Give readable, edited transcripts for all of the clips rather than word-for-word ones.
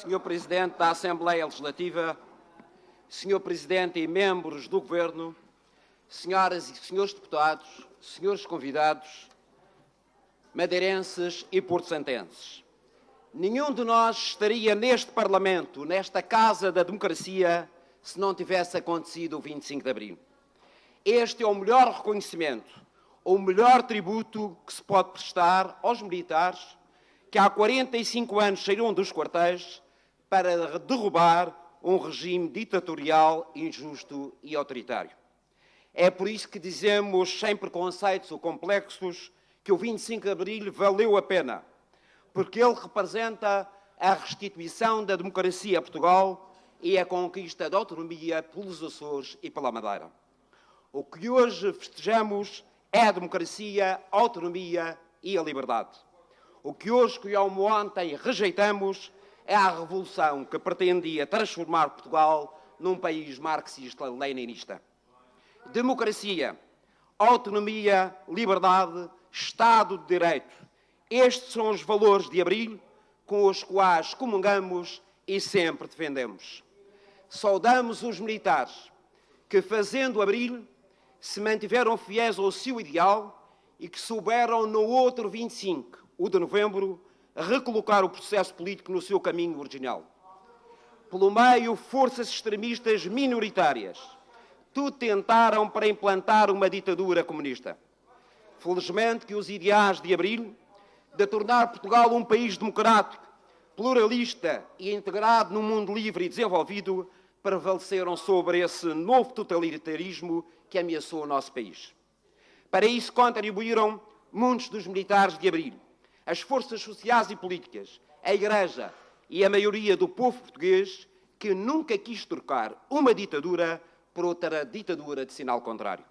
Senhor Presidente da Assembleia Legislativa, Senhor Presidente e membros do Governo, senhoras e senhores deputados, senhores convidados, madeirenses e porto-santenses. Nenhum de nós estaria neste Parlamento, nesta Casa da Democracia, se não tivesse acontecido o 25 de Abril. Este é o melhor reconhecimento, o melhor tributo que se pode prestar aos militares que há 45 anos saíram dos quartéis para derrubar um regime ditatorial, injusto e autoritário. É por isso que dizemos, sem preconceitos ou complexos, que o 25 de Abril valeu a pena, porque ele representa a restituição da democracia a Portugal e a conquista da autonomia pelos Açores e pela Madeira. O que hoje festejamos é a democracia, a autonomia e a liberdade. O que hoje, como ontem, rejeitamos é a revolução que pretendia transformar Portugal num país marxista-leninista. Democracia, autonomia, liberdade, Estado de Direito. Estes são os valores de Abril com os quais comungamos e sempre defendemos. Saudamos os militares que, fazendo Abril, se mantiveram fiéis ao seu ideal e que souberam, no outro 25, o de novembro, recolocar o processo político no seu caminho original. Pelo meio, forças extremistas minoritárias tudo tentaram para implantar uma ditadura comunista. Felizmente que os ideais de Abril, de tornar Portugal um país democrático, pluralista e integrado num mundo livre e desenvolvido, prevaleceram sobre esse novo totalitarismo que ameaçou o nosso país. Para isso contribuíram muitos dos militares de Abril, as forças sociais e políticas, a Igreja e a maioria do povo português que nunca quis trocar uma ditadura por outra ditadura de sinal contrário.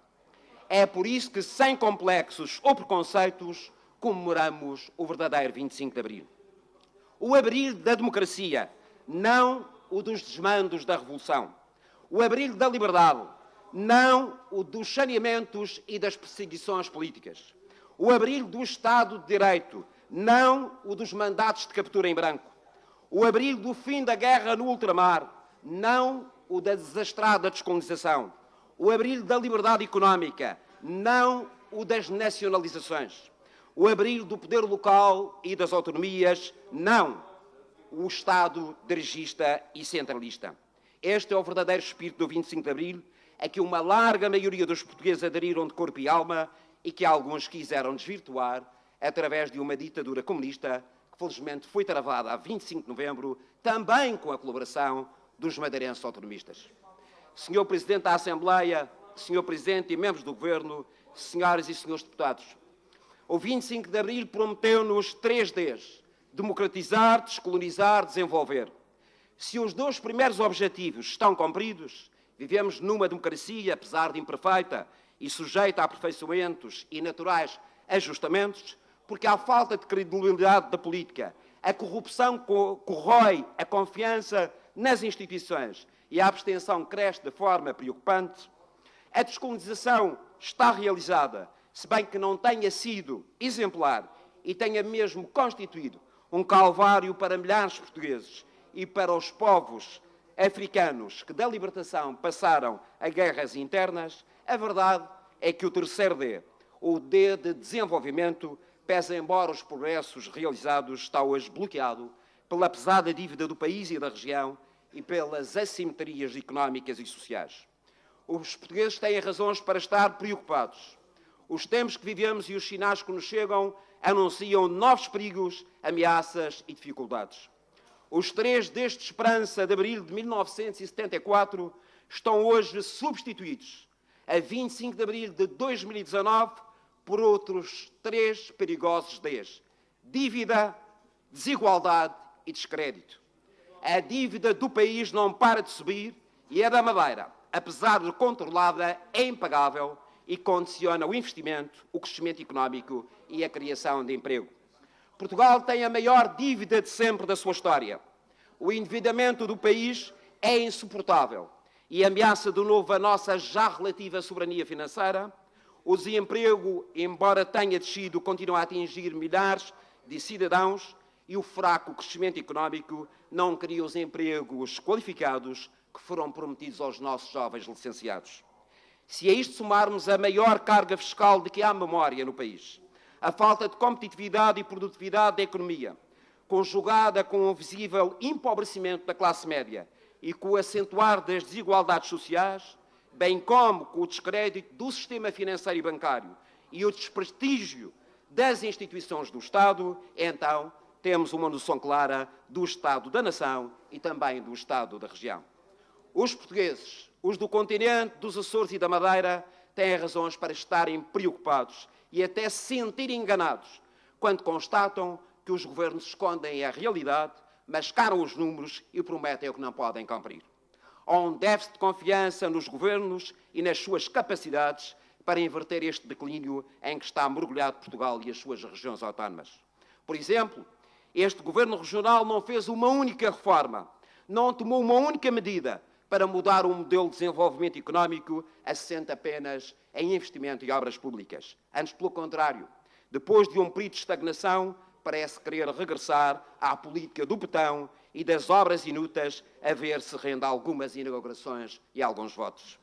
É por isso que, sem complexos ou preconceitos, comemoramos o verdadeiro 25 de Abril. O Abril da democracia, não o dos desmandos da Revolução. O Abril da liberdade, não o dos saneamentos e das perseguições políticas. O Abril do Estado de Direito, não o dos mandatos de captura em branco. O Abril do fim da guerra no ultramar, não o da desastrada descolonização. O Abril da liberdade económica, não o das nacionalizações. O Abril do poder local e das autonomias, não o Estado dirigista e centralista. Este é o verdadeiro espírito do 25 de Abril, a que uma larga maioria dos portugueses aderiram de corpo e alma e que alguns quiseram desvirtuar através de uma ditadura comunista que felizmente foi travada a 25 de novembro, também com a colaboração dos madeirenses autonomistas. Senhor Presidente da Assembleia, Senhor Presidente e membros do Governo, senhoras e senhores deputados, o 25 de Abril prometeu-nos 3 Ds: democratizar, descolonizar, desenvolver. Se os 2 primeiros objetivos estão cumpridos, vivemos numa democracia, apesar de imperfeita e sujeita a aperfeiçoamentos e naturais ajustamentos, porque há falta de credibilidade da política, a corrupção corrói a confiança nas instituições e a abstenção cresce de forma preocupante. A descolonização está realizada, se bem que não tenha sido exemplar e tenha mesmo constituído um calvário para milhares de portugueses e para os povos africanos que da libertação passaram a guerras internas. A verdade é que o terceiro D, o D de desenvolvimento, pese embora os progressos realizados, está hoje bloqueado pela pesada dívida do país e da região e pelas assimetrias económicas e sociais. Os portugueses têm razões para estar preocupados. Os tempos que vivemos e os sinais que nos chegam anunciam novos perigos, ameaças e dificuldades. Os 3 deste Esperança de Abril de 1974 estão hoje substituídos, a 25 de Abril de 2019, por outros 3 perigosos Ds: dívida, desigualdade e descrédito. A dívida do país não para de subir e a da Madeira, apesar de controlada, é impagável e condiciona o investimento, o crescimento económico e a criação de emprego. Portugal tem a maior dívida de sempre da sua história. O endividamento do país é insuportável e ameaça de novo a nossa já relativa soberania financeira. O desemprego, embora tenha descido, continua a atingir milhares de cidadãos e o fraco crescimento económico não cria os empregos qualificados que foram prometidos aos nossos jovens licenciados. Se a isto somarmos a maior carga fiscal de que há memória no país, a falta de competitividade e produtividade da economia, conjugada com o visível empobrecimento da classe média e com o acentuar das desigualdades sociais, bem como com o descrédito do sistema financeiro e bancário e o desprestígio das instituições do Estado, então temos uma noção clara do Estado da nação e também do Estado da região. Os portugueses, os do continente, dos Açores e da Madeira, têm razões para estarem preocupados e até se sentirem enganados quando constatam que os governos escondem a realidade, mascaram os números e prometem o que não podem cumprir. Há um déficit de confiança nos governos e nas suas capacidades para inverter este declínio em que está mergulhado Portugal e as suas regiões autónomas. Por exemplo, este governo regional não fez uma única reforma, não tomou uma única medida para mudar o modelo de desenvolvimento económico assente apenas em investimento e obras públicas. Antes, pelo contrário, depois de um período de estagnação, parece querer regressar à política do betão e das obras inúteis, a ver se rende algumas inaugurações e alguns votos.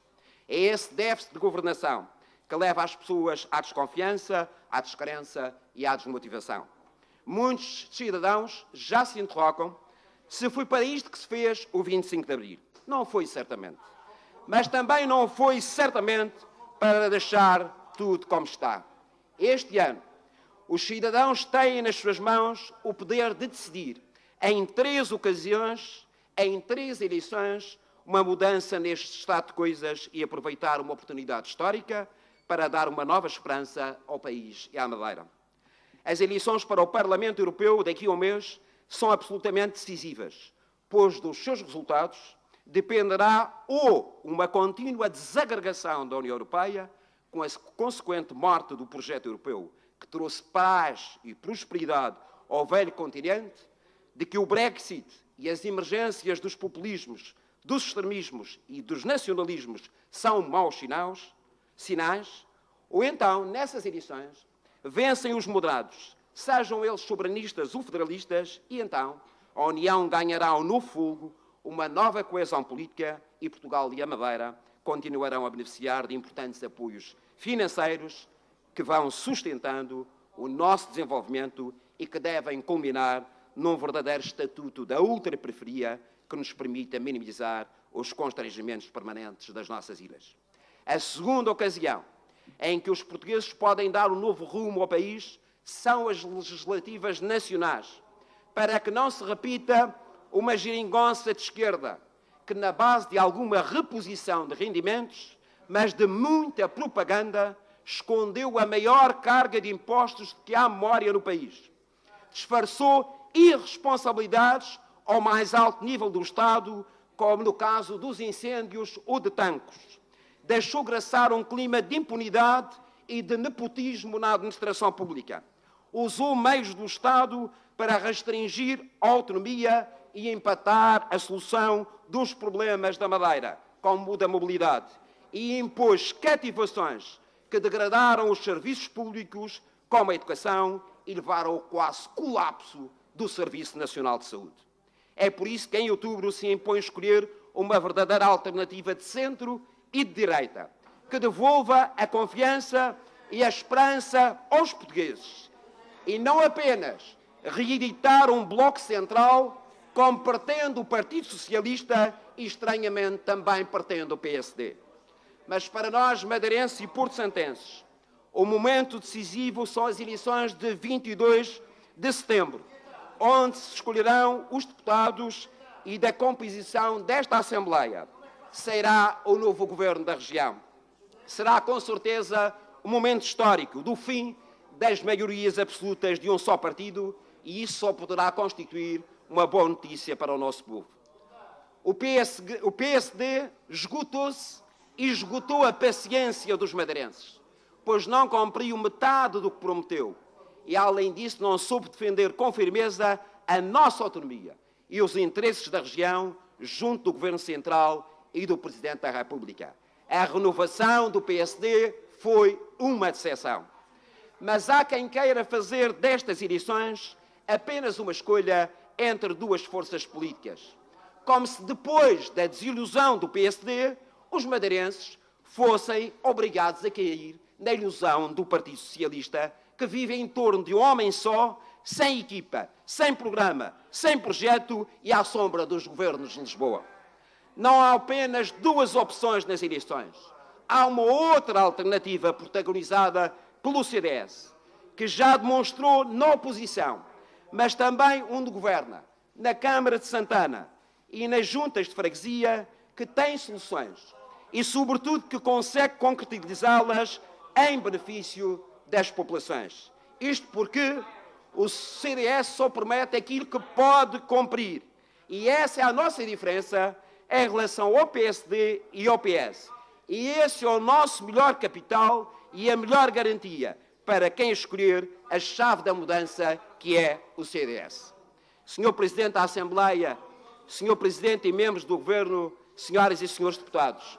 É esse déficit de governação que leva as pessoas à desconfiança, à descrença e à desmotivação. Muitos cidadãos já se interrogam se foi para isto que se fez o 25 de Abril. Não foi, certamente. Mas também não foi, certamente, para deixar tudo como está. Este ano, os cidadãos têm nas suas mãos o poder de decidir, em 3 ocasiões, em 3 eleições, uma mudança neste estado de coisas e aproveitar uma oportunidade histórica para dar uma nova esperança ao país e à Madeira. As eleições para o Parlamento Europeu daqui a um mês são absolutamente decisivas, pois dos seus resultados dependerá ou uma contínua desagregação da União Europeia, com a consequente morte do projeto europeu, que trouxe paz e prosperidade ao velho continente, de que o Brexit e as emergências dos populismos, dos extremismos e dos nacionalismos são maus sinais, ou então, nessas eleições, vencem os moderados, sejam eles soberanistas ou federalistas, e então a União ganhará um novo fogo, uma nova coesão política e Portugal e a Madeira continuarão a beneficiar de importantes apoios financeiros que vão sustentando o nosso desenvolvimento e que devem culminar num verdadeiro estatuto da ultraperiferia que nos permita minimizar os constrangimentos permanentes das nossas ilhas. A segunda ocasião em que os portugueses podem dar um novo rumo ao país são as legislativas nacionais, para que não se repita uma geringonça de esquerda, que na base de alguma reposição de rendimentos, mas de muita propaganda, escondeu a maior carga de impostos que há memória no país. Disfarçou irresponsabilidades ao mais alto nível do Estado, como no caso dos incêndios ou de tanques. Deixou graçar um clima de impunidade e de nepotismo na administração pública. Usou meios do Estado para restringir a autonomia e empatar a solução dos problemas da Madeira, como o da mobilidade, e impôs cativações que degradaram os serviços públicos, como a educação, e levaram ao quase colapso do Serviço Nacional de Saúde. É por isso que em outubro se impõe escolher uma verdadeira alternativa de centro e de direita, que devolva a confiança e a esperança aos portugueses, e não apenas reeditar um bloco central, como pretende o Partido Socialista e, estranhamente, também pretende o PSD. Mas para nós, madeirenses e porto-santenses, o momento decisivo são as eleições de 22 de setembro, onde se escolherão os deputados e da composição desta Assembleia sairá o novo governo da região. Será, com certeza, um momento histórico do fim das maiorias absolutas de um só partido, e isso só poderá constituir uma boa notícia para o nosso povo. O PSD esgotou-se e esgotou a paciência dos madeirenses, pois não cumpriu metade do que prometeu e, além disso, não soube defender com firmeza a nossa autonomia e os interesses da região junto do Governo Central e do Presidente da República. A renovação do PSD foi uma decepção. Mas há quem queira fazer destas eleições apenas uma escolha entre duas forças políticas. Como se depois da desilusão do PSD, os madeirenses fossem obrigados a cair na ilusão do Partido Socialista, que vive em torno de um homem só, sem equipa, sem programa, sem projeto e à sombra dos governos de Lisboa. Não há apenas duas opções nas eleições. Há uma outra alternativa protagonizada pelo CDS, que já demonstrou na oposição, mas também onde governa, na Câmara de Santana e nas juntas de freguesia, que tem soluções e, sobretudo, que consegue concretizá-las em benefício das populações. Isto porque o CDS só promete aquilo que pode cumprir. E essa é a nossa diferença em relação ao PSD e ao PS. E esse é o nosso melhor capital e a melhor garantia para quem escolher a chave da mudança, que é o CDS. Senhor Presidente da Assembleia, Senhor Presidente e membros do Governo, senhoras e senhores deputados,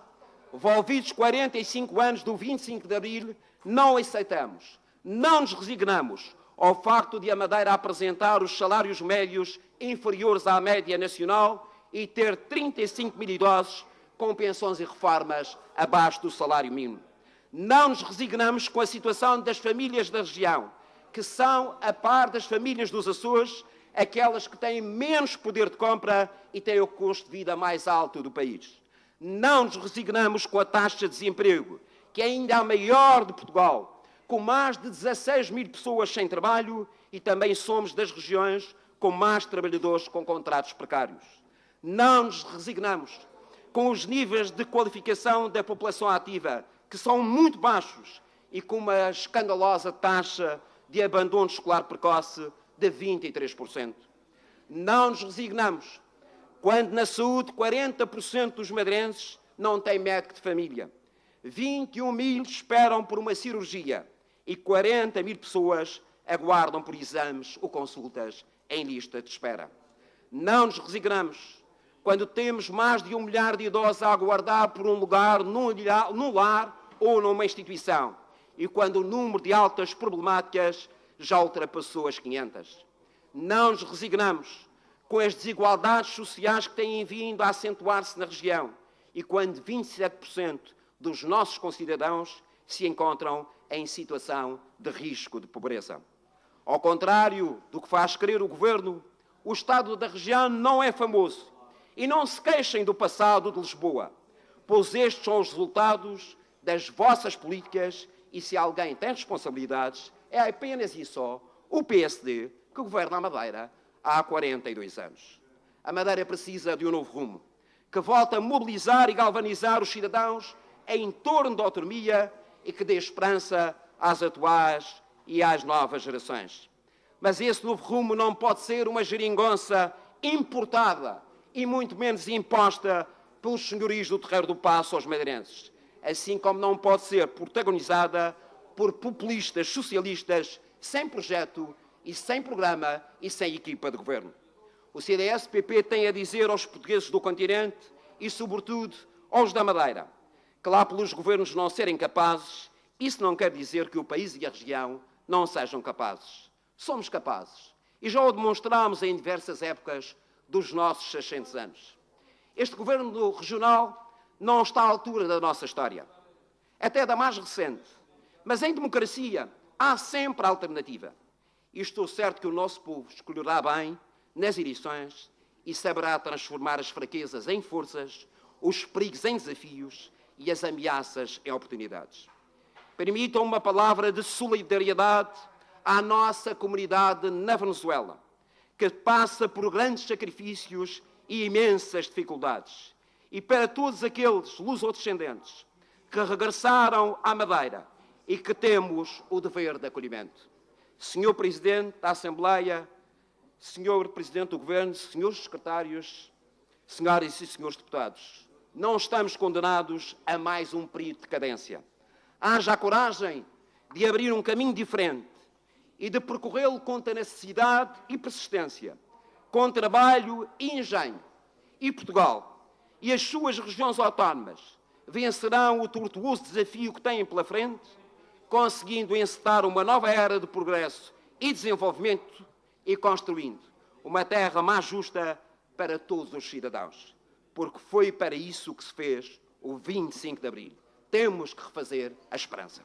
envolvidos 45 anos do 25 de Abril, não aceitamos, não nos resignamos ao facto de a Madeira apresentar os salários médios inferiores à média nacional e ter 35 mil idosos com pensões e reformas abaixo do salário mínimo. Não nos resignamos com a situação das famílias da região, que são, a par das famílias dos Açores, aquelas que têm menos poder de compra e têm o custo de vida mais alto do país. Não nos resignamos com a taxa de desemprego, que é ainda a maior de Portugal, com mais de 16 mil pessoas sem trabalho, e também somos das regiões com mais trabalhadores com contratos precários. Não nos resignamos com os níveis de qualificação da população ativa, que são muito baixos e com uma escandalosa taxa de abandono escolar precoce de 23%. Não nos resignamos quando na saúde 40% dos madeirenses não têm médico de família, 21 mil esperam por uma cirurgia e 40 mil pessoas aguardam por exames ou consultas em lista de espera. Não nos resignamos quando temos mais de 1 milhar de idosos a aguardar por um lugar num lar ou numa instituição e quando o número de altas problemáticas já ultrapassou as 500. Não nos resignamos com as desigualdades sociais que têm vindo a acentuar-se na região e quando 27% dos nossos concidadãos se encontram em situação de risco de pobreza. Ao contrário do que faz crer o Governo, o Estado da região não é famoso e não se queixem do passado de Lisboa, pois estes são os resultados das vossas políticas e se alguém tem responsabilidades, é apenas e só o PSD que governa a Madeira há 42 anos. A Madeira precisa de um novo rumo, que volte a mobilizar e galvanizar os cidadãos em torno da autonomia e que dê esperança às atuais e às novas gerações. Mas esse novo rumo não pode ser uma geringonça importada e muito menos imposta pelos senhorios do Terreiro do Paço aos madeirenses, assim como não pode ser protagonizada por populistas socialistas sem projeto e sem programa e sem equipa de governo. O CDS-PP tem a dizer aos portugueses do continente e, sobretudo, aos da Madeira, que lá pelos governos não serem capazes, isso não quer dizer que o país e a região não sejam capazes. Somos capazes. E já o demonstramos em diversas épocas dos nossos 600 anos. Este governo regional não está à altura da nossa história, até da mais recente. Mas em democracia há sempre alternativa. E estou certo que o nosso povo escolherá bem nas eleições e saberá transformar as fraquezas em forças, os perigos em desafios e as ameaças em oportunidades. Permitam uma palavra de solidariedade à nossa comunidade na Venezuela, que passa por grandes sacrifícios e imensas dificuldades. E para todos aqueles lusodescendentes que regressaram à Madeira e que temos o dever de acolhimento. Senhor Presidente da Assembleia, Senhor Presidente do Governo, Senhores Secretários, Senhoras e Senhores Deputados, não estamos condenados a mais um período de decadência. Haja a coragem de abrir um caminho diferente e de percorrê-lo com tenacidade e persistência, com trabalho e engenho. E Portugal e as suas regiões autónomas vencerão o tortuoso desafio que têm pela frente, conseguindo encetar uma nova era de progresso e desenvolvimento e construindo uma terra mais justa para todos os cidadãos. Porque foi para isso que se fez o 25 de Abril. Temos que refazer a esperança.